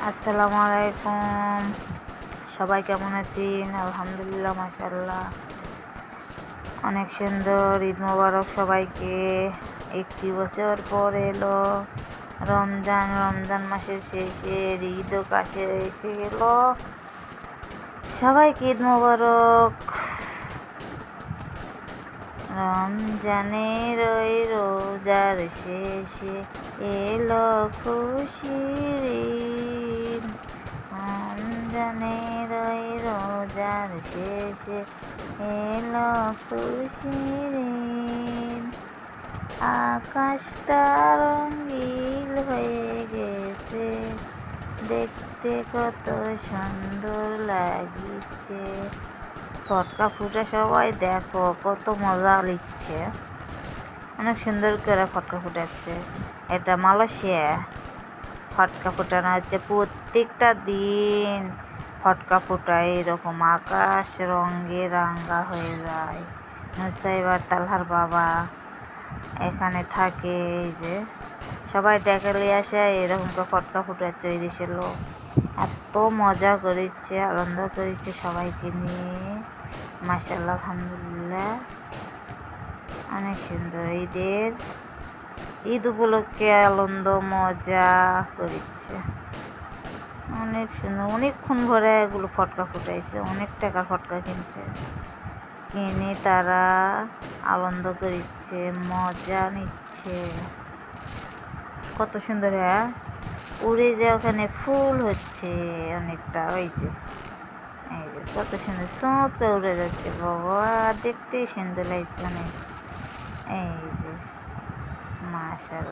আসসালামু আলাইকুম। সবাই কেমন আছেন? আলহামদুলিল্লাহ, মাশাআল্লাহ অনেক সুন্দর। ঈদ মোবারক সবাইকে। একটি বছর পর এলো রমজান। রমজান মাসের শেষে ঈদও কাছে এসে গেল। সবাইকে ঈদ মোবারক। রমজানের ওই রোজার শেষে এলো খুশির ঈদ। রমজানের ওই রোজার শেষে এলো খুশির ঈদ। আকাশটা রঙিন হয়ে গেছে, দেখতে কত সুন্দর লাগছে। ফটকা ফুটে সবাই দেখো কত মজা লিখছে। অনেক সুন্দর করে ফটকা ফুটাচ্ছে। এটা মালয়েশিয়া। ফটকা ফুটানো হচ্ছে প্রত্যেকটা দিন। ফটকা ফুটায় এরকম আকাশ রঙে রাঙা হয়ে যায়। নুসাইবার তালহার বাবা এখানে থাকে। এই যে সবাই ডেকে নিয়ে আসে, এরকম করে ফটকা ফুটাচ্ছে। ওই দেশের লোক এত মজা করেছে, আনন্দ করেছে সবাইকে নিয়ে। মাশাআল্লাহ, আলহামদুলিল্লাহ অনেক সুন্দর। ঈদ উপলক্ষে আনন্দ মজা করেছে। অনেক সুন্দর। অনেকক্ষণ ধরে এগুলো ফটকা ফুটাইছে, অনেক টাকার ফটকা কিনে তারা আনন্দ করছে, মজা নিচ্ছে। কত সুন্দর। হ্যাঁ, উড়ে যে ওখানে ফুল হচ্ছে অনেকটা। ওই যে এই যে কত সুন্দর স্রোত করে উড়ে যাচ্ছে। বাবা, দেখতেই সুন্দর লাগছে অনেক। এই যে মাশাআল্লাহ।